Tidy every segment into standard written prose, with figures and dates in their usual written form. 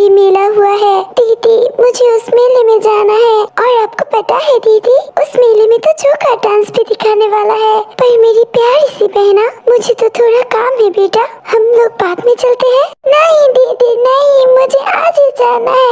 कोई मेला हुआ है दीदी, मुझे उस मेले में जाना है। और आपको पता है दीदी, उस मेले में तो जोकर डांस भी दिखाने वाला है। पर मेरी प्यारी सी बहना, मुझे तो थोड़ा काम है बेटा, हम लोग बाद में चलते हैं। नहीं दीदी नहीं, मुझे आज ही जाना है।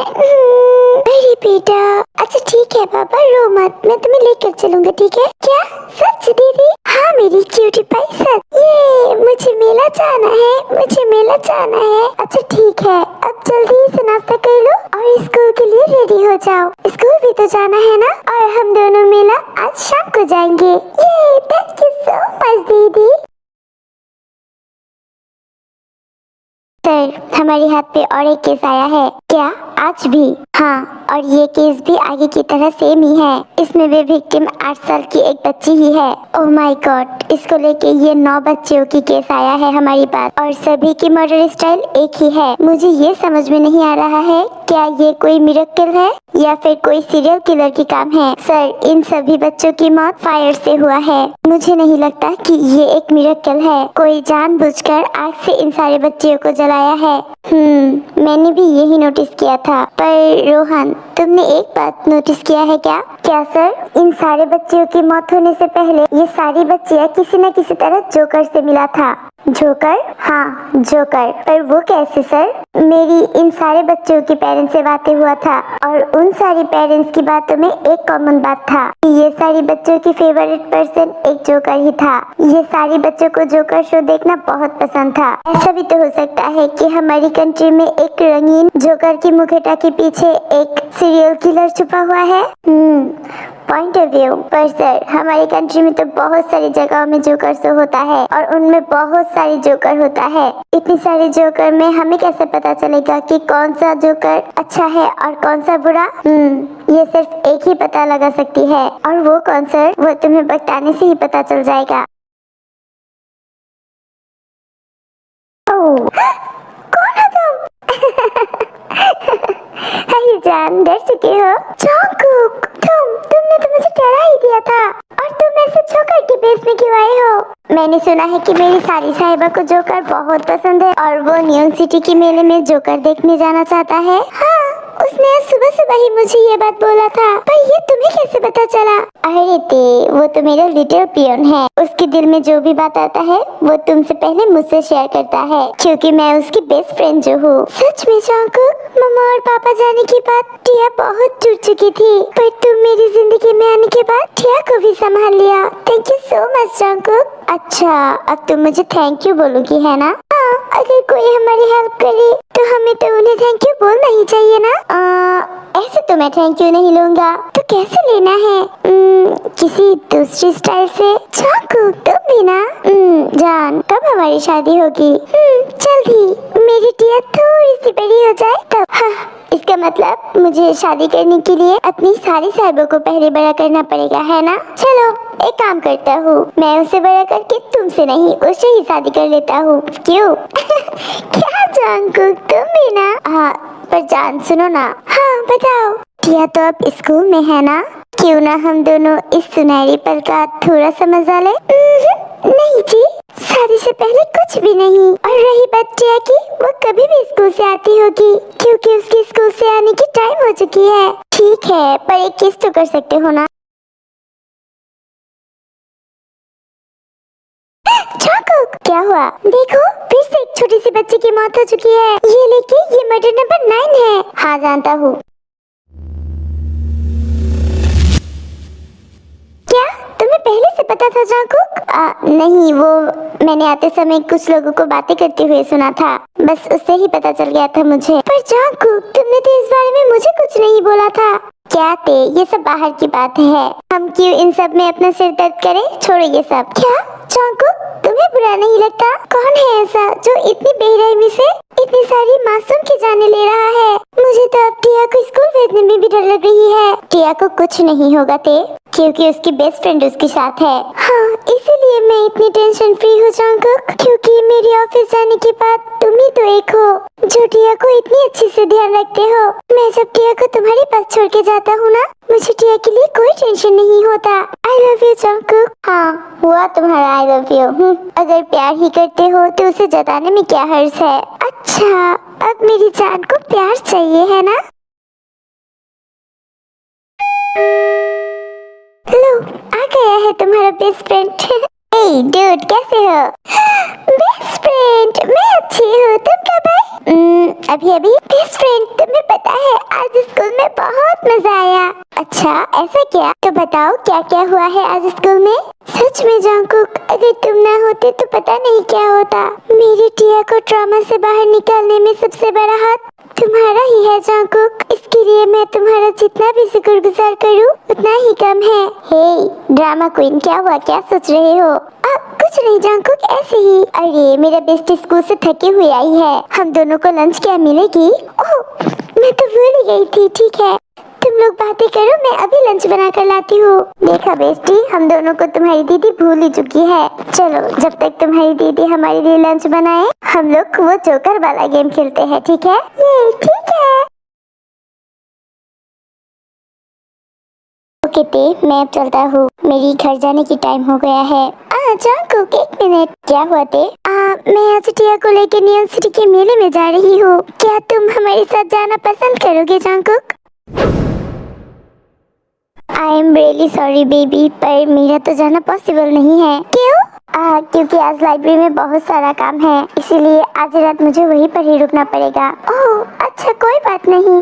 अरे बेटा, अच्छा ठीक है पापा, रो मत, मैं तुम्हें लेकर चलूंगा, ठीक है? क्या सच दीदी? हाँ मेरी क्यूटी पाई, सच। ये मुझे मेला जाना है, मुझे मेला जाना है। अच्छा ठीक है, अब जल्दी से नाश्ता कर लो और स्कूल के लिए रेडी हो जाओ। स्कूल भी तो जाना है ना, और हम दोनों मेला आज शाम को जाएंगे। ये थैंक यू सो मच दीदी। सर, हमारे हाथ पे और एक केस आया है। क्या आज भी? हाँ, और ये केस भी आगे की तरह सेम ही है। इसमें भी विक्टिम 8 साल की एक बच्ची ही है। ओह माय गॉड, इसको लेके ये 9 बच्चियों की केस आया है हमारी पास, और सभी की मर्डर स्टाइल एक ही है। मुझे ये समझ में नहीं आ रहा है, क्या ये कोई मिरेकल है या फिर कोई सीरियल किलर की काम है। सर, इन सभी बच्चों की मौत फायर से हुआ है। मुझे नहीं लगता कि ये एक मिरेकल है, कोई जानबूझकर आग से इन सारे बच्चियों को जलाया है। मैंने भी यही नोटिस किया था। पर रोहन, तुमने एक बात नोटिस किया है क्या? क्या सर? इन सारे बच्चियों की मौत होने से पहले ये सारी बच्चियां किसी न किसी तरह जोकर से मिला था। जोकर? हाँ जोकर। पर वो कैसे सर? मेरी इन सारे बच्चों की पेरेंट्स से बातें हुआ था, और उन सारी पेरेंट्स की बातों में एक कॉमन बात था कि ये सारी बच्चों की फेवरेट पर्सन एक जोकर ही था। ये सारी बच्चों को जोकर शो देखना बहुत पसंद था। ऐसा भी तो हो सकता है कि हमारी कंट्री में एक रंगीन जोकर की मुखौटा के पीछे एक सीरियल किलर छुपा हुआ है। Point of view. पर सर, हमारी कंट्री में तो बहुत सारी जगहों में जोकर शो होता है, और उनमें बहुत सारी जोकर होता है। इतनी सारी जोकर में हमें कैसे पता चलेगा कि कौन सा जोकर अच्छा है और कौन सा बुरा? ये सिर्फ एक ही पता लगा सकती है, और वो कौन सर? वो तुम्हें बताने से ही पता चल जाएगा। कौन हो तुम? अरे जान, डर चुके हो? जंगकुक, तुमने तो मुझे डरा ही दिया था, और तुम ऐसे जोकर के बेस में क्यों आए हो? मैंने सुना है कि मेरी सारी साहिबा को जोकर बहुत पसंद है, और वो न्यू सिटी के मेले में जोकर देखने जाना चाहता है। हाँ, उसने सुबह सुबह ही मुझे ये बात बोला था। पर ये तुम्हें कैसे पता चला? अरे वो तो मेरा लिटिल पियन है। उसके दिल में जो भी बात आता है वो तुमसे पहले मुझसे शेयर करता है, क्योंकि मैं उसकी बेस्ट फ्रेंड जो हूँ। सच में जंगकुक, मम्मा और पापा जाने के बाद टिया बहुत टूट चुकी थी, पर तुम मेरी जिंदगी में आने के बाद टिया को भी संभाल लिया। Thank you so much Jungkook. अच्छा, अब तुम मुझे थैंक यू बोलोगी है ना? हाँ, अगर कोई हमारी हेल्प करे तो हमें तो उन्हें थैंक यू बोलना ही चाहिए ना? ऐसे तो मैं थैंक यू नहीं लूंगा, तो कैसे लेना है? किसी दूसरी स्टाइल से। जंगकुक, तुम भी ना? जान, कब हमारी शादी होगी? जल्दी, मेरी टिया थोड़ी सी बड़ी हो जाए तब। हाँ, इसका मतलब मुझे शादी करने के लिए अपनी सारी साहिबों को पहले बड़ा करना पड़ेगा, है ना? चलो एक काम करता हूँ, मैं उसे बड़ा करके तुमसे नहीं, उससे ही शादी कर लेता हूँ। क्यों? क्या जंगकुक, तुम भी ना? हाँ, पर जान सुनो ना। हाँ बताओ। टिया तो अब स्कूल में है ना, क्यों ना हम दोनों इस सुनहरी पल का थोड़ा सा मजा ले? नहीं जी, शादी से पहले कुछ भी नहीं। और रही बात टिया की, वो कभी भी स्कूल से आती होगी, क्योंकि उसकी स्कूल से आने की टाइम हो चुकी है। ठीक है, पर एक किस तो कर सकते हो ना? जंगकुक, क्या हुआ? देखो, फिर से एक छोटी सी बच्ची की मौत हो चुकी है। ये लेके ये मर्डर नंबर 9 है। हाँ जानता हूँ। क्या तुम्हें पहले से पता था जंगकुक? नहीं, वो मैंने आते समय कुछ लोगों को बातें करते हुए सुना था, बस उससे ही पता चल गया था मुझे। पर जंगकुक, तुमने तो इस बारे में मुझे कुछ नहीं बोला था। क्या थे, ये सब बाहर की बात है, हम क्यों इन सब में अपना सिर दर्द करें? छोड़ो ये सब। क्या जंगकुक, तुम्हें बुरा नहीं लगता? कौन है ऐसा जो इतनी बेरहमी से इतनी सारी मासूम की जाने ले रहा है? मुझे तो अब टिया को स्कूल भेजने में भी डर लग रही है। टिया को कुछ नहीं होगा क्योंकि उसकी बेस्ट फ्रेंड उसके साथ है। हाँ, इसीलिए मैं इतनी टेंशन फ्री हो जंगकुक, क्योंकि मेरी ऑफिस जाने के बाद तुम ही तो एक हो जो जो टिया को इतनी अच्छी से ध्यान रखते हो। मैं जब टिया को तुम्हारे पास छोड़ के जाता हूँ ना, मुझे टिया के लिए कोई टेंशन नहीं होता। I love you Jungkook. हाँ, हुआ तुम्हारा आई लव यू। अगर प्यार ही करते हो तो उसे जताने में क्या हर्ज है। अच्छा, अब मेरी जान को प्यार चाहिए है ना? लो, आ गया है तुम्हारा बेस्ट फ्रेंड। हे डूड, कैसे हो? बेस्ट फ्रेंड, मैं अच्छी हूँ, तुम कब आए? अभी अभी। बेस्ट फ्रेंड, तुम्हें पता है आज स्कूल में बहुत मजा आया। अच्छा, ऐसा क्या? तो बताओ क्या क्या हुआ है आज स्कूल में? सच में जंगकुक, अगर तुम ना होते तो पता नहीं क्या होता। मेरी टिया को ट्रॉमा से बाहर निकालने में सबसे बड़ा हाथ तुम्हारा ही है जंगकुक। इसके लिए मैं तुम्हारा जितना भी शुक्रगुजार करूं उतना ही कम है। हे ड्रामा क्वीन, क्या हुआ, क्या सोच रहे हो? कुछ नहीं जंगकुक, ऐसे ही। अरे मेरा बेस्ट स्कूल से थकी हुई आई है, हम दोनों को लंच क्या मिलेगी? ओह, मैं तो भूल ही गई थी। ठीक है, तुम लोग बातें करो, मैं अभी लंच बना कर लाती हूँ। देखा बेस्टी, हम दोनों को तुम्हारी दीदी भूल ही चुकी है। चलो, जब तक तुम्हारी दीदी हमारे लिए लंच बनाए, हम लोग वो जोकर वाला गेम खेलते हैं, ठीक है? ये ठीक है। ओके ते, मैं अब चलता हूँ, मेरी घर जाने की टाइम हो गया है। जंगकुक, एक मिनट। क्या हुआ ते? मैं आज टिया को लेकर नियॉन सिटी के मेले में जा रही हूँ। क्या तुम हमारे साथ जाना पसंद करोगे Jungkook? I am really sorry baby, पर मेरा तो जाना पॉसिबल नहीं है। क्यों? क्योंकि आज लाइब्रेरी में बहुत सारा काम है, इसीलिए आज रात मुझे वहीं पर ही रुकना पड़ेगा। ओह अच्छा, कोई बात नहीं।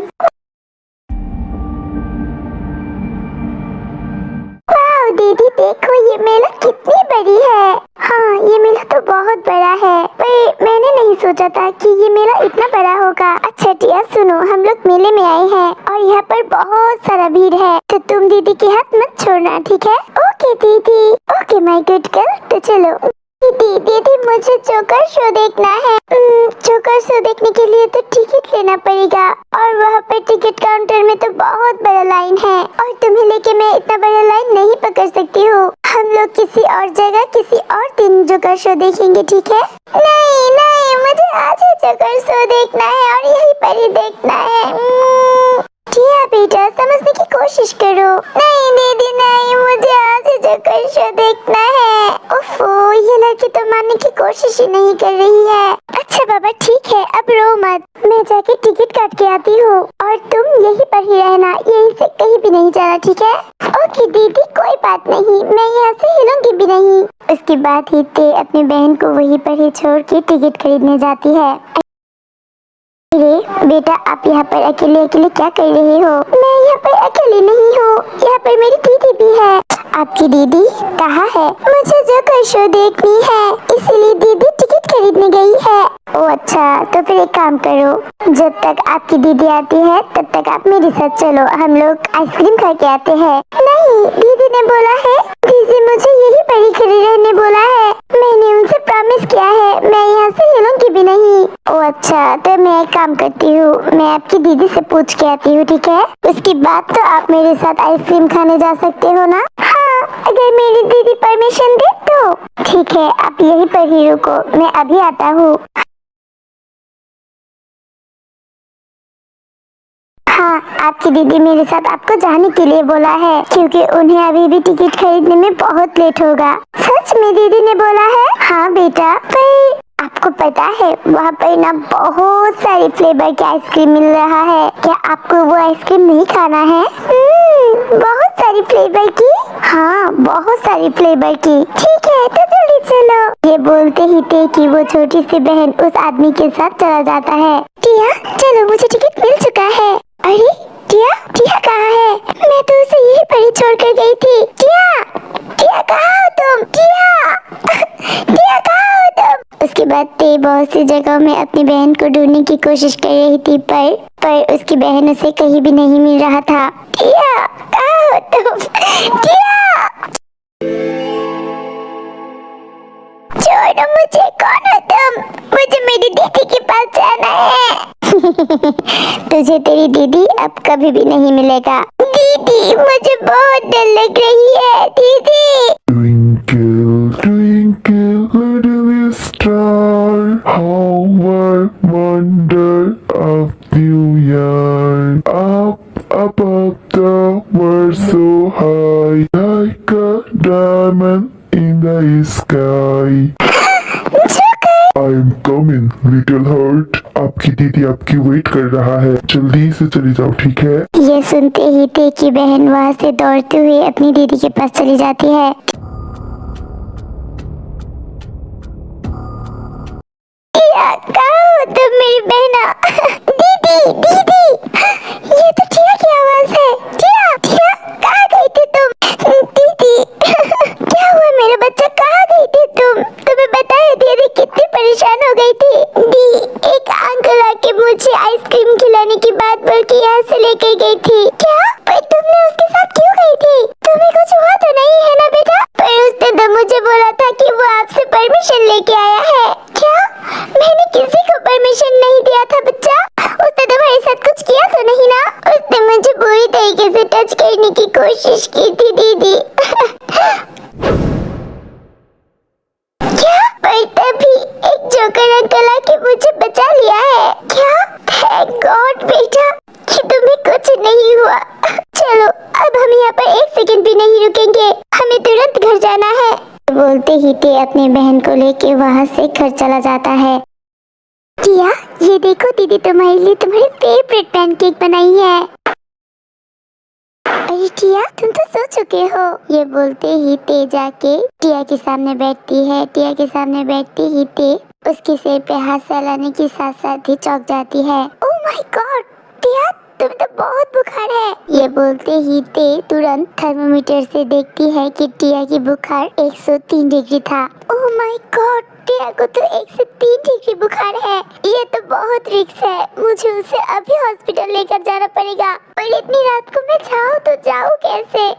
वाह दीदी, देखो ये मेला कितनी बड़ी है। हाँ, ये मेला तो बहुत बड़ा है, पर मैंने नहीं सोचा था कि ये मेला इतना बड़ा होगा। अच्छा टिया सुनो, हम लोग मेले में आए हैं और यहाँ पर बहुत सारा भीड़ है, तो तुम दीदी के हाथ मत छोड़ना, ठीक है? ओके दीदी। ओके माय गुड गर्ल, तो चलो। दीदी मुझे जोकर शो देखना है। जोकर शो देखने के लिए तो टिकट लेना पड़ेगा, और वहाँ पर टिकट काउंटर में तो बहुत बड़ा लाइन है, और तुम्हें लेके मैं इतना बड़ा लाइन नहीं पकड़ सकती हूँ। हम लोग किसी और जगह किसी और दिन जोकर शो देखेंगे, ठीक है? नहीं नहीं, मुझे आज ही जोकर शो देखना है और यहीं पर ही देखना है। टिया बेटा, समझने की कोशिश करो। नहीं दीदी नहीं, मुझे आज ही जोकर शो देखना है। ओफो, ये लड़की तो मानने की कोशिश ही नहीं कर रही है। अच्छा बाबा ठीक है, अब रो मत, मैं जाके टिकट काट के आती हूँ, और तुम यहीं पर ही रहना, यहीं से कहीं भी नहीं जाना, ठीक है? ओके दीदी, कोई बात नहीं, मैं यहाँ से हिलूंगी भी नहीं। उसके बाद ही ते अपनी बहन को वहीं पर ही छोड़ के टिकट खरीदने जाती है। अरे बेटा, आप यहाँ पर अकेले अकेले क्या कर रहे हो? मैं यहाँ पर अकेले नहीं हूँ, यहाँ पर मेरी दीदी भी है। आपकी दीदी कहाँ है? मुझे जोकर शो देखनी है, इसीलिए दीदी टिकट खरीदने गई है। ओह अच्छा, तो फिर एक काम करो, जब तक आपकी दीदी आती है तब तक आप मेरे साथ चलो, हम लोग आइसक्रीम खा के आते हैं। नहीं, दीदी ने बोला है, दीदी मुझे यही पर ही खड़े रहने बोला है। मैंने उनसे प्रॉमिस किया है, मैं यहाँ से हिलूंगी भी नहीं। ओह अच्छा, तो मैं एक काम करती हूँ, मैं आपकी दीदी से पूछ के आती हूँ, ठीक है? उसके बाद तो आप मेरे साथ आइसक्रीम खाने जा सकते हो ना? हाँ, अगर मेरी दीदी परमिशन दे तो। ठीक है, आप यहीं पर ही रुको, मैं अभी आता हूँ। हाँ, आपकी दीदी मेरे साथ आपको जाने के लिए बोला है, क्योंकि उन्हें अभी भी टिकट खरीदने में बहुत लेट होगा। सच में दीदी ने बोला है? हाँ बेटा, पर आपको पता है वहाँ पर ना बहुत सारी फ्लेवर की आइसक्रीम मिल रहा है, क्या आपको वो आइसक्रीम नहीं खाना है? बहुत सारी फ्लेवर की? हाँ, बहुत सारी फ्लेवर की। ठीक है, तो जल्दी चलो। ये बोलते ही थे कि वो छोटी सी बहन उस आदमी के साथ चला जाता है। टिया चलो, मुझे टिकट मिल चुका है। अरे टिया, टिया कहाँ है? मैं तो उसे यहीं पर ही छोड़ कर गई थी। टिया, टिया कहाँ हो तुम? टिया टिया कहाँ हो तुम? उसके बाद ते बहुत सी जगहों में अपनी बहन को ढूंढने की कोशिश कर रही थी, पर उसकी बहन उसे कहीं भी नहीं मिल रहा था। टिया कहाँ हो तुम? टिया, छोड़ो मुझे, कौन हो तुम? मुझे मेरी दीदी के पास जाना है। तुझे तेरी दीदी अब कभी भी नहीं मिलेगा। दीदी, मुझे बहुत डर लग रही है। दीदी। Twinkle, twinkle, little star, how wonder of New Year. Up, the world so high, like a diamond in the sky. I'm coming, little heart. आपकी दीदी आपकी वेट कर रहा है, जल्दी से चली जाओ, ठीक है? ये सुनते ही ते की बहन वहाँ से दौड़ते हुए अपनी दीदी के पास चली जाती है। कहाँ हो तुम मेरी बहना? दीदी दीदी, ये तो टिया की आवाज है। टिया टिया, कहाँ गई थी तुम? दीदी क्या हुआ मेरा बच्चा, कहाँ गई थी तुम? तुम्हें पता है दीदी कितनी परेशान हो गई थी। दी, एक अंकल आके मुझे आइसक्रीम खिलाने की बात बोल के यहाँ से लेके गई थी। क्या? पर तुमने उसके साथ क्यों गई थी? तुम्हें कुछ हुआ तो नहीं है ना बेटा? पर उसने तो मुझे बोला था कि वो आपसे परमिशन लेके आया है। क्या? मैंने किसी को परमिशन नहीं दिया था बच्चा। उसने तुम्हारे साथ कुछ किया तो नहीं ना? उसने मुझे बुरी तरीके से टच करने की कोशिश की थी दीदी। क्या? पर तभी एक जोकर अंकल आके मुझे बचा लिया है। क्या? थैंक गॉड बेटा कि तुम्हें कुछ नहीं हुआ। चलो अब हम यहाँ पर एक सेकंड भी नहीं रुकेंगे, हमें तुरंत घर जाना है। बोलते ही ते अपनी बहन को लेके वहाँ से घर चला जाता है। टिया, ये देखो दीदी तुम्हारे लिए तुम्हारी फेवरेट पैनकेक बनाई है। अरे टिया, तुम तो सो चुके हो। ये बोलते ही ते जाके टिया के सामने बैठती है। टिया के सामने बैठते ही ते उसके सिर पे हाथ फैलाने के साथ साथ ही चौंक जाती है। ओह माय गॉड टिया, तुम्हें तो बहुत बुखार है। ये बोलते ही ते तुरंत थर्मोमीटर से देखती है कि टिया की बुखार 103 डिग्री था। ओह माय गॉड, टिया को तो 103 डिग्री बुखार है। ये तो बहुत रिस्क है, मुझे उसे अभी हॉस्पिटल लेकर जाना पड़ेगा। पर इतनी रात को मैं जाऊँ तो जाऊँ कैसे?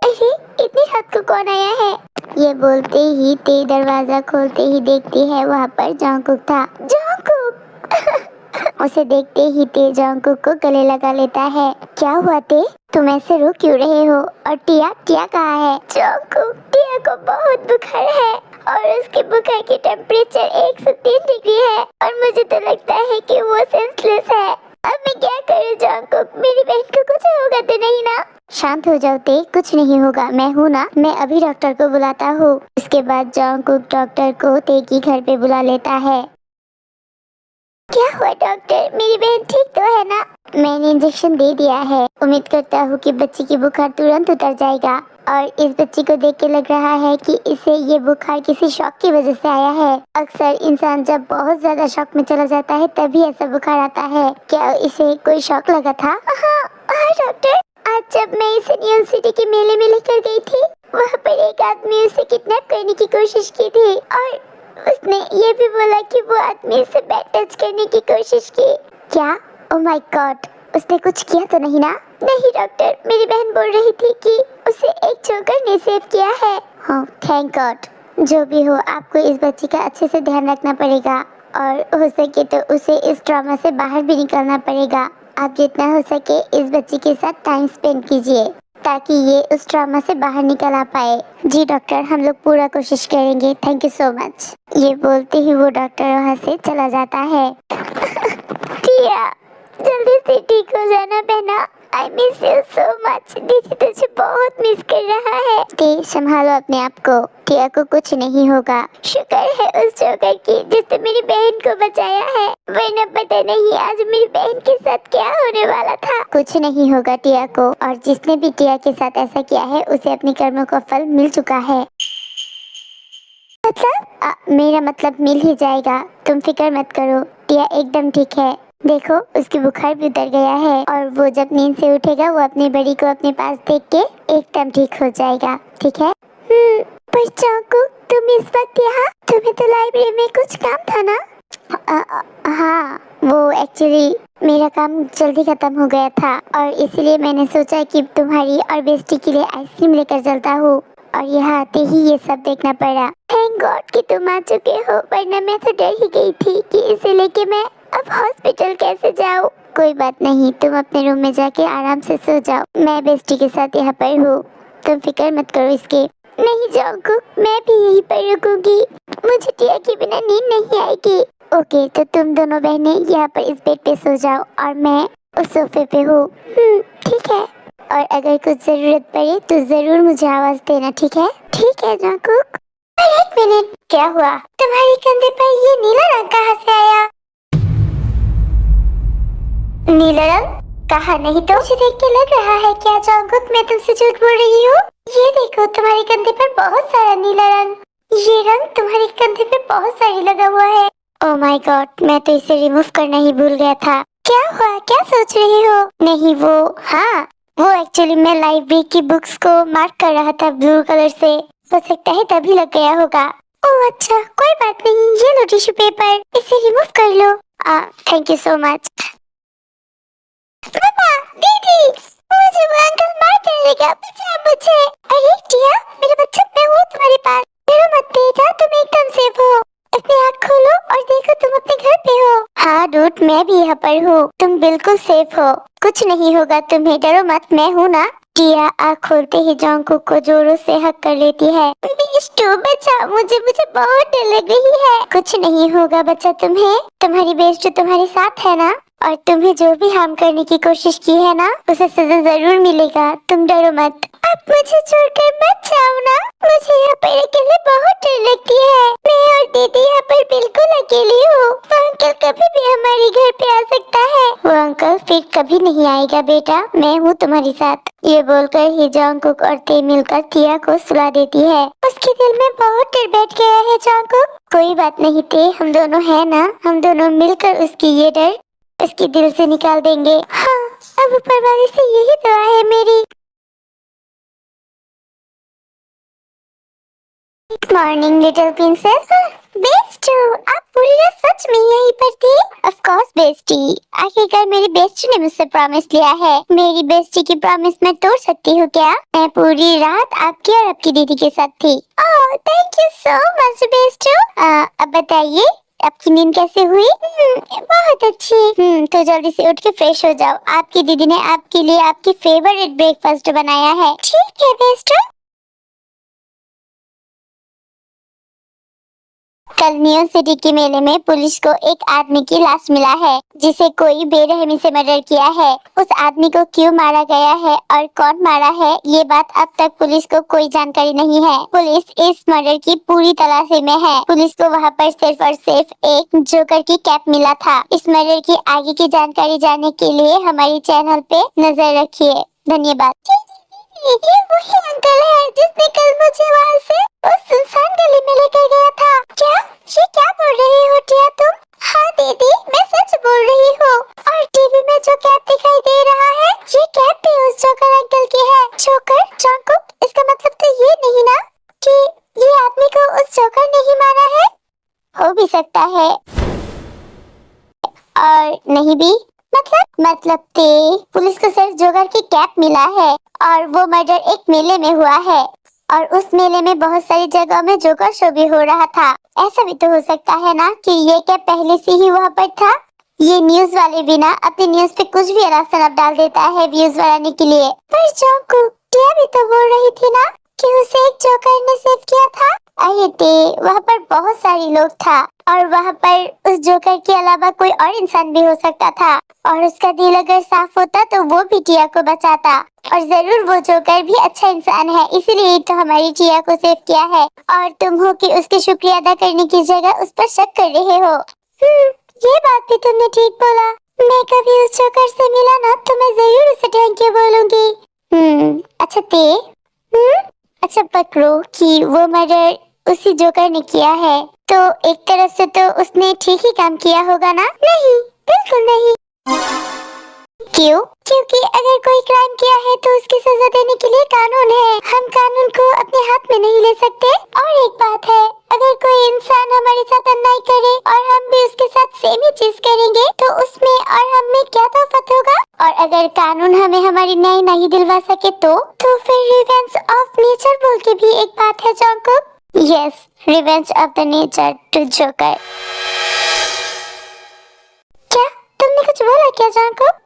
अरे इतनी रात को कौन आया है? ये बोलते ही ते दरवाजा खोलते ही देखती है वहाँ पर जॉन्गकुक था। जॉन्गकुक उसे देखते ही ते जॉन्गकुक को गले लगा लेता है। क्या हुआ ते, तुम ऐसे रो क्यों रहे हो? और टिया, टिया कहाँ है? जॉन्गकुक, टिया को बहुत बुखार है और उसके बुखार की टेम्परेचर 103 डिग्री है और मुझे तो लगता है कि वो सेंसलेस है। अब मैं क्या करूँ जॉन्गकुक, मेरी बहन को कुछ होगा तो नहीं ना? शांत हो जाओ ते, कुछ नहीं होगा, मैं हूँ ना, मैं अभी डॉक्टर को बुलाता हूँ। उसके बाद जॉन्गकुक डॉक्टर को ते की घर पे बुला लेता है। क्या हुआ डॉक्टर, मेरी बहन ठीक तो है ना? मैंने इंजेक्शन दे दिया है, उम्मीद करता हूँ कि बच्ची की बुखार तुरंत उतर जाएगा। और इस बच्ची को देख के लग रहा है कि इसे ये बुखार किसी शॉक की वजह से आया है। अक्सर इंसान जब बहुत ज्यादा शॉक में चला जाता है तभी ऐसा बुखार आता है। क्या इसे कोई शॉक लगा था? हाँ डॉक्टर, आज जब मैं इसे न्यू सिटी के मेले में लेकर गई थी, वहाँ पर एक आदमी उसे किडनैप करने की कोशिश की थी और उसने ये भी बोला कि वो आदमी से बैड टच करने की कोशिश की। क्या? ओह माय गॉड, उसने कुछ किया तो नहीं ना? नहीं डॉक्टर, मेरी बहन बोल रही थी कि उसे एक जोकर ने सेव किया है। हाँ थैंक गॉड। जो भी हो, आपको इस बच्ची का अच्छे से ध्यान रखना पड़ेगा और हो सके तो उसे इस ट्रॉमा से बाहर भी निकलना पड़ेगा। आप जितना हो सके इस बच्ची के साथ टाइम स्पेंड कीजिए ताकि ये उस ट्रॉमा से बाहर निकल आ पाए। जी डॉक्टर, हम लोग पूरा कोशिश करेंगे, थैंक यू सो मच। ये बोलते ही वो डॉक्टर वहाँ से चला जाता है। टिया, जल्दी से ठीक हो जाना बहना, I miss you so much. दीदी तुझे बहुत मिस कर रहा है। टी, संभालो अपने आप को, टिया को कुछ नहीं होगा। शुक्र है उस जोकर की जिसने मेरी बहन को बचाया है, वरना पता नहीं आज मेरी बहन के साथ क्या होने वाला था। कुछ नहीं होगा टिया को, और जिसने भी टिया के साथ ऐसा किया है उसे अपने कर्मों का फल मिल चुका है। मतलब मेरा मतलब मिल ही जाएगा, तुम फिक्र मत करो, टिया एकदम ठीक है। देखो उसकी बुखार भी उतर गया है और वो जब नींद से उठेगा वो अपनी बड़ी को अपने पास देख के एकदम ठीक हो जाएगा, ठीक है? पर चाकू, तुम इस वक्त यहाँ? तुम्हें तो लाइब्रेरी में कुछ काम था ना? हाँ, वो एक्चुअली मेरा काम जल्दी खत्म हो गया था और इसीलिए मैंने सोचा कि तुम्हारी और बेस्टी के लिए आइसक्रीम लेकर चलता हूँ, और यहाँ आते ही ये सब देखना पड़ा। थैंक गॉड कि तुम आ चुके हो, वरना मैं तो डर ही गई थी कि इसे लेके मैं अब हॉस्पिटल कैसे जाऊँ। कोई बात नहीं, तुम अपने रूम में जाके आराम से सो जाओ, मैं बेस्टी के साथ यहाँ पर हूँ, तुम फिक्र मत करो इसके। नहीं जाऊँगी, मैं भी यहीं पर रुकूंगी, मुझे टिया के बिना नींद नहीं आएगी। ओके, तो तुम दोनों बहनें यहाँ पर इस बेड पे सो जाओ और मैं उस सोफे पे हूँ। ठीक है। और अगर कुछ जरूरत पड़े तो जरूर मुझे आवाज देना, ठीक है? ठीक है जंगकुक। पर एक मिनट, क्या हुआ? तुम्हारे कंधे पर ये नीला रंग कहाँ से आया? नीला रंग? कहा नहीं तो। मुझे देख के लग रहा है क्या जंगकुक मैं तुमसे झूठ बोल रही हूँ? ये देखो तुम्हारे कंधे पर बहुत सारा नीला रंग। ये रंग तुम्हारे कंधे पे बहुत सारी लगा हुआ है। ओह माय गॉड, मैं तो इसे रिमूव करना ही भूल गया था। क्या हुआ? क्या सोच रही हो? नहीं वो एक्चुअली मैं लाइब्रेरी की बुक्स को मार्क कर रहा था ब्लू कलर से। हो सकता है तभी लग गया होगा। ओह अच्छा, कोई बात नहीं। ये लो टिश्यू पेपर, इसे रिमूव कर लो। Thank you so much. पापा, दीदी, मुझे वो अंकल मार डालेगा, बचाओ मुझे। अरे टिया, मेरा बच्चा, मैं हूँ तुम्हारे पास। डरो मत बेटा, तुम एकदम सेफ हो। अपनी आँख खोलो और देखो तुम अपने घर पे हो। हाँ डूड, मैं भी यहाँ पर हूँ। तुम बिल्कुल सेफ हो, कुछ नहीं होगा तुम्हें, डरो मत, मैं हूँ ना। टिया आँख खोलते ही जंगकुक को जोरों से हक कर लेती है। बेस्टो बचाओ मुझे, मुझे बहुत डर लग रही है। कुछ नहीं होगा बच्चा तुम्हें, तुम्हारी बेस्टो तुम्हारे साथ है ना। और तुम्हें जो भी हार्म करने की कोशिश की है ना, उसे सजा जरूर मिलेगा, तुम डरो मत। अब मुझे छोड़कर मत जाओ ना, मुझे यहाँ पर अकेले बहुत डर लगती है। मैं और दीदी यहाँ पर बिल्कुल अकेली हूँ। वो अंकल कभी भी हमारे घर पे आ सकता है। वो अंकल फिर कभी नहीं आएगा बेटा, मैं हूँ तुम्हारे साथ। ये बोलकर ही जंगकुक और ते मिलकर टिया को सुला देती है। उसके दिल में बहुत डर बैठ गया है जंगकुक। कोई बात नहीं ते, हम दोनों है ना, हम दोनों मिलकर उसकी ये डर इसके दिल से निकाल देंगे। हाँ, अब ऊपर वाले से यही दुआ है मेरी। Morning little princess. बेस्टो, आप पूरी रात सच में यहीं पर थी? ऑफ कोर्स बेस्टी, आखिरकार मेरी बेस्टी ने मुझसे प्रॉमिस लिया है। मेरी बेस्टी की प्रॉमिस मैं तोड़ सकती हूँ क्या? मैं पूरी रात आपकी और आपकी दीदी के साथ थी। ओह thank you so much Bairstow. अब बताइए आपकी नींद कैसे हुई? बहुत अच्छी। तो जल्दी से उठ के फ्रेश हो जाओ, आपकी दीदी ने आपके लिए आपकी फेवरेट ब्रेकफास्ट बनाया है। ठीक है बेस्टो। कल न्यू सिटी के मेले में पुलिस को एक आदमी की लाश मिला है जिसे कोई बेरहमी से मर्डर किया है। उस आदमी को क्यों मारा गया है और कौन मारा है, ये बात अब तक पुलिस को कोई जानकारी नहीं है। पुलिस इस मर्डर की पूरी तलाशी में है। पुलिस को वहाँ पर सिर्फ और सिर्फ एक जोकर की कैप मिला था। इस मर्डर की आगे की जानकारी जानने के लिए हमारे चैनल पे नजर रखिए। धन्यवाद। ये वही अंकल है जिसने कल मुझे वहाँ से उस सुनसान गली में लेकर गया था। क्या? ये क्या बोल रही हो टिया तुम? हाँ दीदी, मैं सच बोल रही हूँ। और टीवी में जो कैप दिखाई दे रहा है, ये कैप भी उस जोकर अंकल की है। जोकर? जंगकुक, इसका मतलब तो ये नहीं ना कि ये आदमी को उस जोकर ने ही मारा है? हो भी सकता है और नहीं भी। मतलब पुलिस को सिर्फ जोकर की कैप मिला है और वो मर्डर एक मेले में हुआ है और उस मेले में बहुत सारी जगहों में जोकर शो भी हो रहा था। ऐसा भी तो हो सकता है ना कि ये कैप पहले से ही वहाँ पर था। ये न्यूज वाले भी ना अपनी न्यूज पे कुछ भी अनाप डाल देता है व्यूज बढ़ाने के लिए। पर जंगकुक, टिया भी तो बोल रही थी ना कि उसे एक जोकर ने सेव किया था। अरे ते, वहाँ पर बहुत सारे लोग था और वहाँ पर उस जोकर के अलावा कोई और इंसान भी हो सकता था और उसका दिल अगर साफ होता तो वो भी टिया को बचाता। और जरूर वो जोकर भी अच्छा इंसान है, इसीलिए तो हमारी टिया को सेव किया है और तुम हो कि उसके शुक्रिया अदा करने की जगह उस पर शक कर रहे हो। ये बात भी तुमने ठीक बोला। मैं कभी उस जोकर से मिला ना तो मैं जरूर उसे थैंक यू बोलूंगी। अच्छा ते, अच्छा पकड़ो कि वो मर्डर उसी जोकर ने किया है, तो एक तरफ से तो उसने ठीक ही काम किया होगा ना? नहीं, बिल्कुल नहीं। क्यों? क्योंकि अगर कोई क्राइम किया है तो उसकी सजा देने के लिए कानून है। हम कानून को अपने हाथ में नहीं ले सकते। और एक बात है, अगर कोई इंसान हमारे साथ अन्याय करे और हम भी उसके साथ सेम ही चीज करेंगे तो उसमें और हम में क्या तफावत होगा? और अगर कानून हमें हमारी न्याय नहीं दिलवा सके तो फिर रिवेंज ऑफ नेचर बोल के भी एक बात है Jungkook. Yes, revenge of the nature to joker. क्या तुमने कुछ बोला क्या जंगकुक?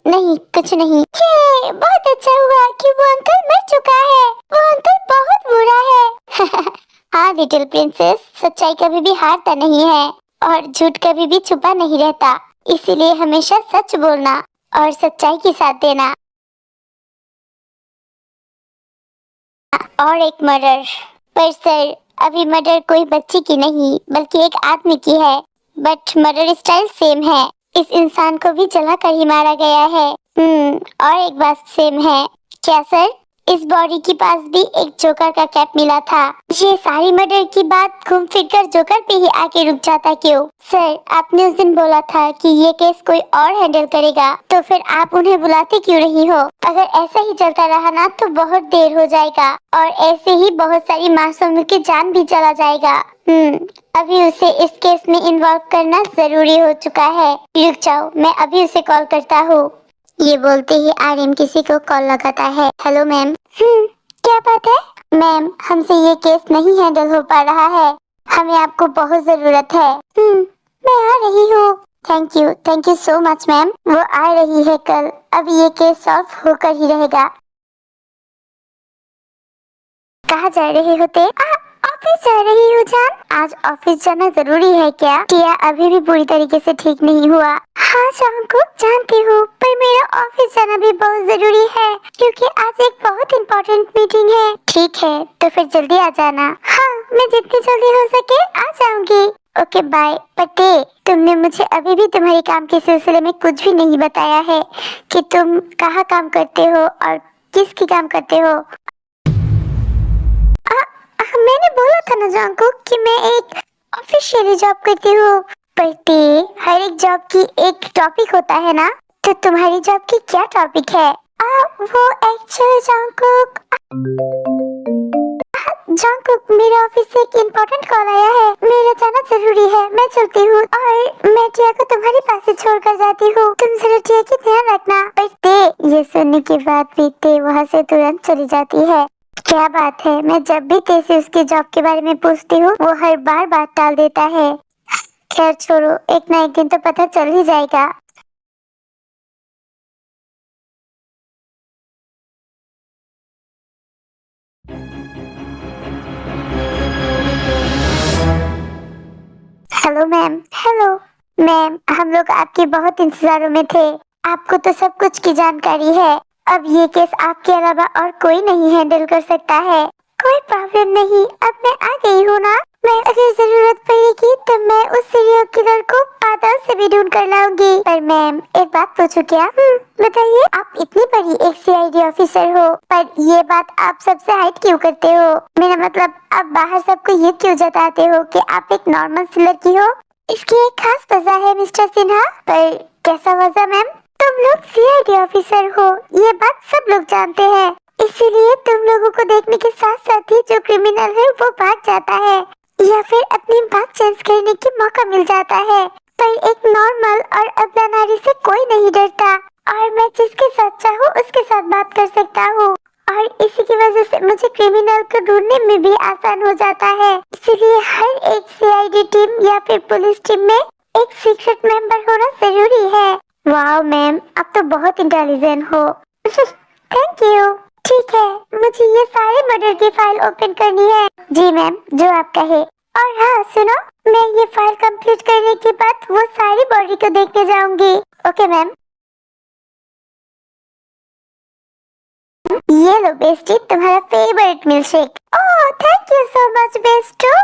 नहीं, कुछ नहीं। ये बहुत अच्छा हुआ कि वो अंकल मर चुका है। वो अंकल बहुत बुरा है। हाँ लिटिल प्रिंसेस, सच्चाई कभी भी हारता नहीं है। और झूठ कभी भी छुपा नहीं रहता, इसीलिए हमेशा सच बोलना और सच्चाई के साथ देना। और एक मर्डर, पर सर अभी मर्डर कोई बच्ची की नहीं बल्कि एक आदमी की है, बट मर्डर स्टाइल सेम है। इस इंसान को भी जलाकर ही मारा गया है। और एक बात सेम है। क्या सर? इस बॉडी के पास भी एक जोकर का कैप मिला था। ये सारी मर्डर की बात घूम फिर कर जोकर पे ही आके रुक जाता क्यों? सर आपने उस दिन बोला था कि ये केस कोई और हैंडल करेगा, तो फिर आप उन्हें बुलाते क्यों नहीं हो? अगर ऐसा ही चलता रहा ना तो बहुत देर हो जाएगा और ऐसे ही बहुत सारी मासूमों की जान भी चला जाएगा। अभी उसे इस केस में इन्वॉल्व करना जरूरी हो चुका है। रुक जाओ, मैं अभी उसे कॉल करता हूँ। ये बोलते ही आर्यन किसी को कॉल लगाता है। Hello ma'am. क्या बात है? मैम हमसे ये केस नहीं हैंडल हो पा रहा है, हमें आपको बहुत जरूरत है। मैं आ रही हूँ। Thank you so much ma'am. वो आ रही है कल, अभी ये केस सॉल्व होकर ही रहेगा। कहाँ जा रहे होते? ऑफिस जा रही हूँ जान। आज ऑफिस जाना जरूरी है क्या? टिया अभी भी पूरी तरीके से ठीक नहीं हुआ। हाँ को जानती हूँ, पर मेरा ऑफिस जाना भी बहुत जरूरी है क्योंकि आज एक बहुत इम्पोर्टेंट मीटिंग है। ठीक है तो फिर जल्दी आ जाना। हाँ मैं जितनी जल्दी हो सके आ जाऊंगी। Okay bye. पटे तुमने मुझे अभी भी तुम्हारे काम के सिलसिले में कुछ भी नहीं बताया है कि तुम कहाँ काम करते हो और किसकी काम करते हो। मैंने बोला था ना जानको कि मैं एक ऑफिशियली जॉब करती हूँ। पर हर एक जॉब की एक टॉपिक होता है ना, तो तुम्हारी जॉब की क्या टॉपिक है? वो एक्चुअली जानकुक मेरे ऑफिस से एक इम्पोर्टेंट कॉल आया है, मेरा जाना जरूरी है। मैं चलती हूँ और मैं टिया को तुम्हारे पास से छोड़ कर जाती हूँ। तुम जरा टिया की ध्यान रखना। पर ये सुनने के बाद भी ते वहाँ से तुरंत चली जाती है। क्या बात है, मैं जब भी ते से उसके जॉब के बारे में पूछती हूँ वो हर बार बात टाल देता है। खैर छोड़ो, एक ना एक दिन तो पता चल ही जाएगा। Hello ma'am. हेलो मैम, हम लोग आपके बहुत इंतजारों में थे। आपको तो सब कुछ की जानकारी है। अब ये केस आपके अलावा और कोई नहीं हैंडल कर सकता है। कोई प्रॉब्लम नहीं, अब मैं आ गई हूँ ना। मैं अगर जरूरत पड़ेगी तो मैं उस सीरियल किलर को बादल से भी ढूंढ कर लाऊंगी। पर मैम एक बात पूछूं क्या? बताइए। आप इतनी बड़ी एक सीआईडी ऑफिसर हो, पर ये बात आप सबसे हाइड क्यों करते हो? मेरा मतलब आप बाहर सबको ये क्यों जताते हो कि आप एक नॉर्मल सी लड़की हो? इसकी एक खास वजह है मिस्टर सिन्हा। पर कैसा वजह मैम? तुम लोग सीआईडी ऑफिसर हो, ये बात सब लोग जानते हैं। इसीलिए तुम लोगों को देखने के साथ साथ ही जो क्रिमिनल है वो भाग जाता है या फिर अपनी बात चेंज करने की मौका मिल जाता है। पर एक नॉर्मल और अबला नारी से कोई नहीं डरता और मैं जिसके साथ चाहूँ उसके साथ बात कर सकता हूँ और इसी की वजह से मुझे क्रिमिनल को ढूंढने में भी आसान हो जाता है। इसीलिए हर एक सीआईडी टीम या फिर पुलिस टीम में एक सीक्रेट मेंबर होना जरूरी है। वाह मैम, आप तो बहुत इंटेलिजेंट हो। Thank you. ठीक है, मुझे ये सारे मर्डर की फाइल ओपन करनी है। जी मैम, जो आप कहे। और हाँ सुनो, मैं ये फाइल कंप्लीट करने के बाद वो सारी बॉडी को देखने जाऊंगी। Okay ma'am. ये लो बेस्टी, तुम्हारा favourite milkshake. Oh thank you so much बेस्टू।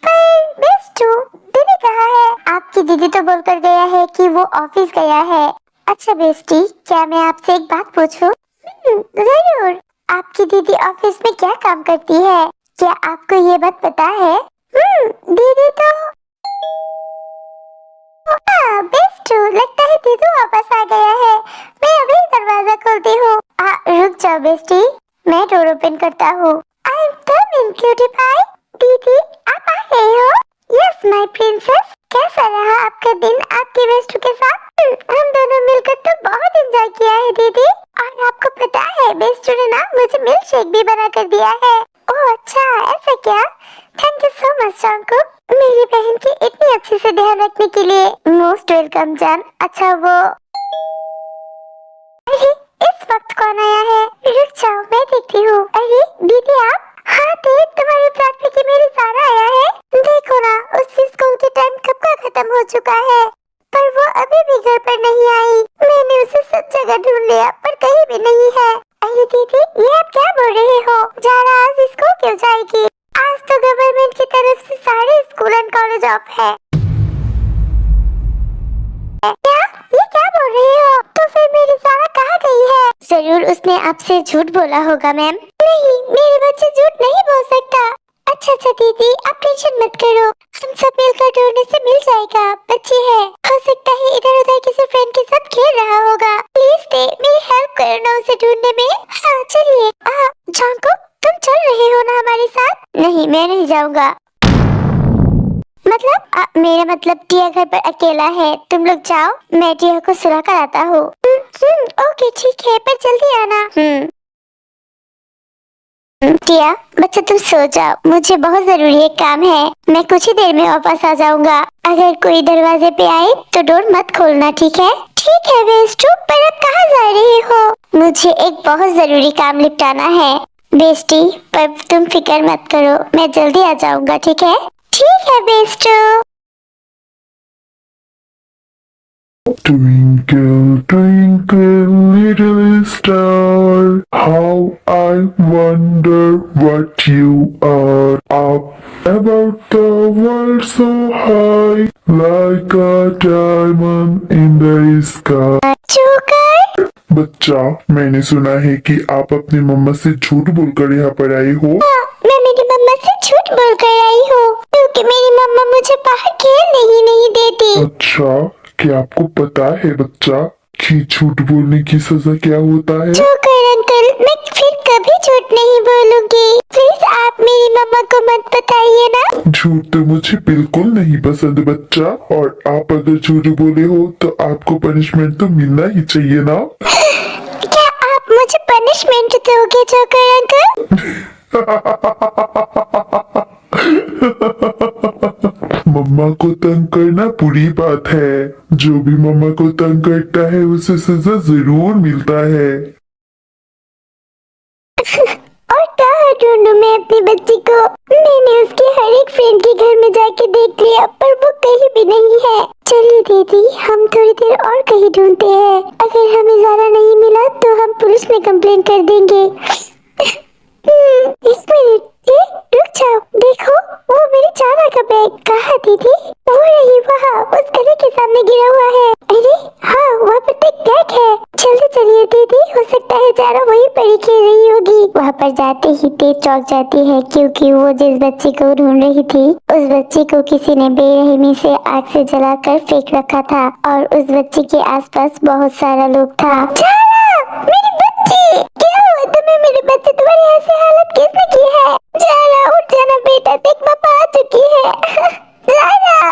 पर बेस्टू, दीदी कहाँ है? आपकी दीदी तो बोलकर गया है कि वो ऑफिस गया है। अच्छा बेस्टी, क्या मैं आपसे एक बात पूछूं? जरूर। आपकी दीदी ऑफिस में क्या काम करती है? क्या आपको ये बात पता है? दीदी तो बेस्टू, लगता है दीदू वापस आ गया है। मैं अभी दरवाजा खोलती हूँ। रुक जाओ बेस्टी, मैं डोर ओपन करता हूँ। I am coming cutie pie. दीदी आप आ गए हो? Yes my princess. कैसा रहा आपका दिन आपके बेस्टू के साथ? हम दोनों मिलकर तो बहुत एंजॉय किया है दीदी। और आपको पता है बेस्टू ने ना मुझे मिल्क शेक भी बना कर दिया है। ओह अच्छा, ऐसा क्या? Thank you so much Jungkook, मेरी बहन की इतनी अच्छे से ध्यान रखने के लिए। मोस्ट वेलकम जान। अच्छा वो अरे इस वक्त कौन आया है? रुक जाओ मैं देखती हूँ। अरे दीदी आप हाँ देख, तुम्हारी फ्लैट में कि मेरी सारा आया है। देखो ना, उसकी स्कूल के टाइम कब का खत्म हो चुका है, पर वो अभी भी घर पर नहीं आई। मैंने उसे सब जगह ढूंढ लिया पर कहीं भी नहीं है। अरे दीदी, ये आप क्या बोल रहे हो? जारा आज स्कूल क्यों जाएगी? आज तो गवर्नमेंट की तरफ से सारे स्कूल एंड कॉलेज ऑफ है। क्या? ये क्या बोल रहे हो? तो फिर मेरी सारा कहाँ गई है? जरूर उसने आपसे झूठ बोला होगा मैम। नहीं, मेरे बच्चे झूठ नहीं बोल सकता। अच्छा दीदी, आप टेंशन मत करो, हम सब मिलकर ढूंढने से मिल जाएगा। बच्चे है, हो सकता है इधर उधर किसी फ्रेंड के साथ खेल रहा होगा। प्लीज दे, मेरी हेल्प करो ना उसे ढूंढने में। हाँ चलिए। जंगकुक, तुम चल रहे हो ना हमारे साथ? नहीं, मैं नहीं जाऊंगा। मतलब मेरा मतलब टिया घर पर अकेला है, तुम लोग जाओ, मैं टिया को सुला कर आता हूँ। ओके ठीक है, पर जल्दी आना। टिया बच्चा, तुम सो जाओ, मुझे बहुत जरूरी एक काम है। मैं कुछ ही देर में वापस आ जाऊंगा। अगर कोई दरवाजे पे आए तो डोर मत खोलना, ठीक है? ठीक है बेस्टू, पर अब कहाँ जा रहे हो? मुझे एक बहुत जरूरी काम निपटाना है बेस्टी, पर तुम फिक्र मत करो, मैं जल्दी आ जाऊंगा, ठीक है? ठीक है Bairstow. Twinkle, twinkle, little star, how I wonder what you are. Up about the world so high, like a diamond in the sky. Joker, बच्चा, मैंने सुना है कि आप अपनी मम्मा से झूठ बोलकर यहाँ पर आए हो। हाँ, मैं मेरी मम्मा से झूठ बोल कर आई हूँ, क्योंकि मेरी मम्मा मुझे बाहर खेलने ही नहीं देती। अच्छा, क्या आपको पता है बच्चा कि झूठ बोलने की सजा क्या होता है? जोकर अंकल, मैं फिर कभी झूठ नहीं बोलूंगी। प्लीज आप मेरी मम्मा को मत बताइए ना। झूठ तो मुझे बिल्कुल नहीं पसंद बच्चा, और आप अगर झूठ बोले हो तो आपको पनिशमेंट तो मिलना ही चाहिए ना। क्या आप मुझे पनिशमेंट दोगे जोकर अंकल? मम्मा को तंग करना बुरी बात है, जो भी मम्मा को तंग करता है उसे सजा जरूर मिलता है। और कहाँ ढूंढूं मैं अपनी बच्ची को? मैंने उसके हर एक फ्रेंड के घर में जाके देख लिया, पर वो कहीं भी नहीं है। चलिए दीदी, हम थोड़ी देर और कहीं ढूंढते हैं। अगर हमें ज़ारा नहीं मिला तो हम पुलिस में कंप्लेन कर देंगे। एक मिनट, ये रुक जाओ, देखो वो मेरी ज़ारा का बैग। कहाँ दीदी? वो रही वहाँ, उस गले के सामने गिरा हुआ है। अरे हाँ, वहाँ पर तो एक बैग है। जल्दी चलिए दीदी, हो सकता है ज़ारा वहीं पर ही खेल रही होगी। वहाँ पर जाते ही तेज चौंक जाती है, क्योंकि वो जिस बच्चे को ढूंढ रही थी उस बच्चे को किसी ने बेरहमी से आग से जलाकर फेंक रखा था, और उस बच्चे के आसपास बहुत सारा लोग था। ज़ारा, मेरी बच्ची! क्या हुआ तुम्हें? मेरे बच्चे तुम्हारी ऐसी हालत किसने की है? ज़ारा उठ जाना बेटा, देख पापा आ चुकी है। ज़ारा,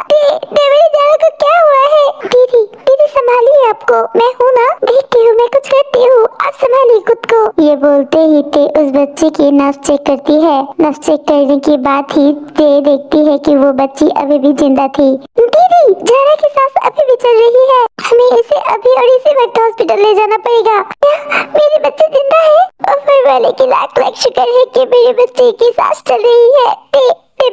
मेरी ज़ारा को क्या हुआ है? दीदी दीदी संभालिए आपको, मैं हूँ ना, देखती हूँ, मैं कुछ करती हूँ, आप संभालिए खुद को। ये बोलते ही ते उस बच्चे की नब्ज चेक करती है। नब्ज चेक करने के बाद ही ते देखती है कि वो बच्ची अभी भी जिंदा थी। दीदी, ज़ारा की सांस अभी भी चल रही है, हमें इसे अभी और इसी वक्त हॉस्पिटल ले जाना पड़ेगा। क्या मेरी बच्ची जिंदा है? ऊपर वाले की लाख लाख शुक्र है कि मेरे बच्चे की सांस चल रही है।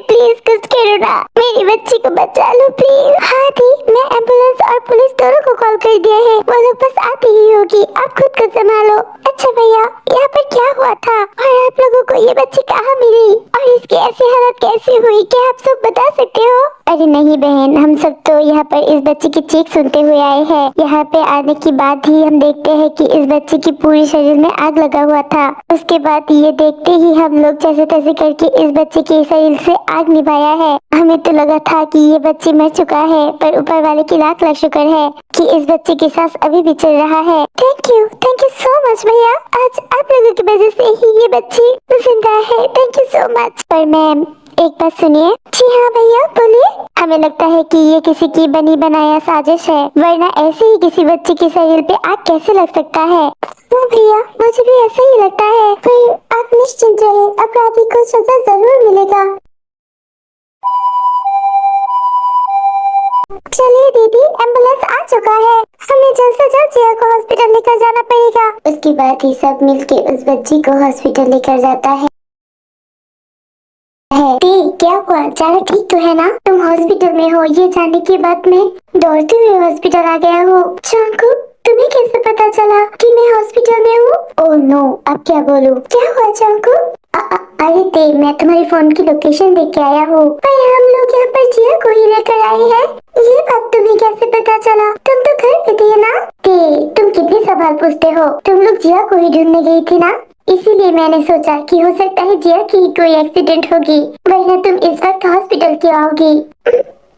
प्लीज कुछ करो ना, मेरी बच्ची को बचा लो प्लीज। हाँ दी, मैं एम्बुलेंस और पुलिस दोनों को कॉल कर दिया है, वो लोग बस आती ही होगी, आप खुद को संभालो। अच्छा भैया, यहाँ पर क्या हुआ था और आप लोगों को ये बच्ची कहाँ मिली और इसकी ऐसी हालत कैसे हुई, क्या आप सब बता सकते हो? अरे नहीं बहन, हम सब तो यहाँ पर इस बच्ची की चीख सुनते हुए आए हैं। यहाँ पे आने के बाद ही हम देखते हैं कि इस बच्ची की पूरी शरीर में आग लगा हुआ था। उसके बाद ये देखते ही हम लोग जैसे तैसे करके इस बच्चे के शरीर से आग निभाया है। हमें तो लगा था कि ये बच्ची मर चुका है, पर ऊपर वाले की लाख लाख शुक्र है कि इस बच्चे की सांस अभी भी चल रहा है। थैंक यू सो मच भैया, आज आप लोगों की वजह से ही ये बच्ची जिंदा है। Thank you so much. पर मैम एक बात सुनिए। जी हाँ भैया बोलिए। हमें लगता है कि ये किसी की बनी बनाया साजिश है, वरना ऐसे ही किसी बच्चे के शरीर पे आग कैसे लग सकता है? हाँ भैया, मुझे भी ऐसा ही लगता है। फिर आप निश्चिंत रहिए, अपराधी को सजा जरूर मिलेगा। चलिए दीदी, एम्बुलेंस आ चुका है, हमें जल्द से जल्द जिया को हॉस्पिटल लेकर जाना पड़ेगा। उसके बाद ही सब मिलके उस बच्ची को हॉस्पिटल लेकर जाता है। क्या हुआ? ज़्यादा ठीक तो है ना? तुम हॉस्पिटल में हो ये जानने के बाद मैं दौड़ते हुए हॉस्पिटल आ गया हूँ। जंगकुक, तुम्हें कैसे पता चला कि मैं हॉस्पिटल में हूँ? ओह नो, अब क्या बोलूँ? क्या हुआ जंगकुक? अरे ते, मैं तुम्हारी फोन की लोकेशन देख के आया हूँ, पर हम लोग यहाँ पर जिया को ही लेकर आए हैं। ये बात तुम्हें कैसे पता चला? तुम तो घर पे थे ना? ते, तुम कितने सवाल पूछते हो? तुम लोग जिया को ही ढूंढने गई थी ना? इसीलिए मैंने सोचा कि हो सकता है जिया की कोई एक्सीडेंट होगी, वरना तुम इस वक्त हॉस्पिटल क्यों आओगी?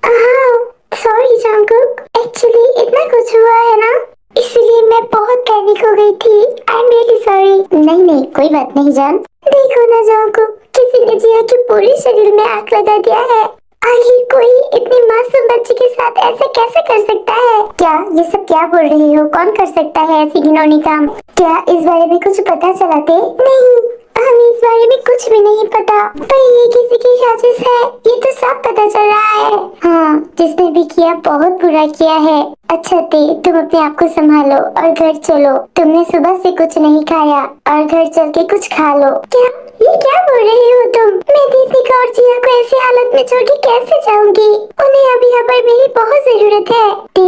हाँ, सॉरी जंगकुक, एक्चुअली इतना कुछ हुआ है ना, इसलिए मैं बहुत पैनिक हो गई थी। I am really sorry. नहीं, कोई बात नहीं जान। देखो ना जंगकुक, किसी ने जिया के पूरे शरीर में आग लगा दिया है। आखिर कोई इतनी मासूम बच्ची के साथ ऐसा कैसे कर सकता है? क्या ये सब क्या बोल रही हो? कौन कर सकता है ऐसी घिनौनी काम? क्या इस बारे में कुछ पता चला ते? नहीं, हमें इस बारे में कुछ भी नहीं पता, पर ये किसी की साजिश है, ये तो सब पता चल रहा है। हाँ, जिसने भी किया बहुत बुरा किया है। अच्छा ते, तुम अपने आप को संभालो और घर चलो। तुमने सुबह से कुछ नहीं खाया और घर चल के कुछ खा लो। क्या ये क्या बोल रही हो तुम? मैं दीदी को और जिया को ऐसी हालत में छोड़ के कैसे जाऊंगी? उन्हें अभी यहाँ पर मेरी बहुत जरूरत है। ते,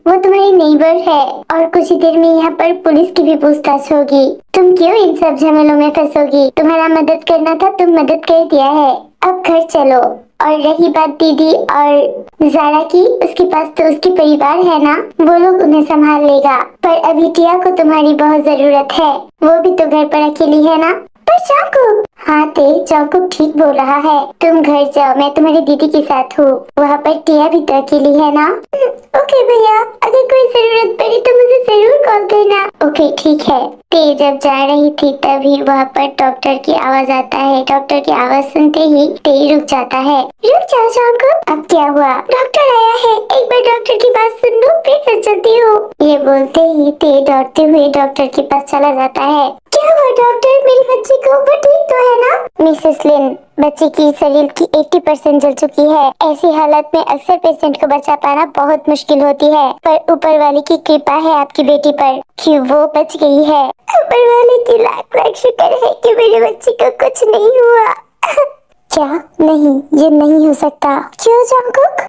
वो तुम्हारी नेबर है और कुछ ही देर में यहाँ पर पुलिस की भी पूछताछ होगी। तुम क्यों इन सब झमेलों में फंसोगी? तुम्हारा मदद करना था, तुम मदद कर दिया है। अब घर चलो। और रही बात दीदी और जारा की, उसके पास तो उसके परिवार है ना, वो लोग उन्हें संभाल लेगा। पर अभी टिया को तुम्हारी बहुत जरूरत है, वो भी तो घर पर अकेली है ना। पर जंगकुक, हाँ ते, जंगकुक ठीक बोल रहा है। तुम घर जाओ, मैं तुम्हारी दीदी के साथ हूँ। वहाँ पर टिया भी तो अकेली है ना। ओके भैया, अगर कोई जरूरत पड़ी तो मुझे जरूर कॉल करना। ओके ठीक है। ते जब जा रही थी तभी वहाँ पर डॉक्टर की आवाज आता है। डॉक्टर की आवाज सुनते ही ते रुक जाता है। रुक जाओ जंगकुक, अब क्या हुआ? डॉक्टर आया है, एक बार डॉक्टर की बात सुन लो फिर कर चलती हूँ। ये बोलते ही ते दौड़ते हुए डॉक्टर के पास चला जाता है। क्या हुआ डॉक्टर, मेरी बच्ची को? वो ठीक तो है ना? मिसेस लिन, बच्चे की शरीर की 80% जल चुकी है। ऐसी हालत में अक्सर पेशेंट को बचा पाना बहुत मुश्किल होती है, पर ऊपर वाले की कृपा है आपकी बेटी पर कि वो बच गई है। ऊपर वाले की लाख लाख शुक्र है कि मेरी बच्ची को कुछ नहीं हुआ। क्या? नहीं, ये नहीं हो सकता। क्यों जंगकुक?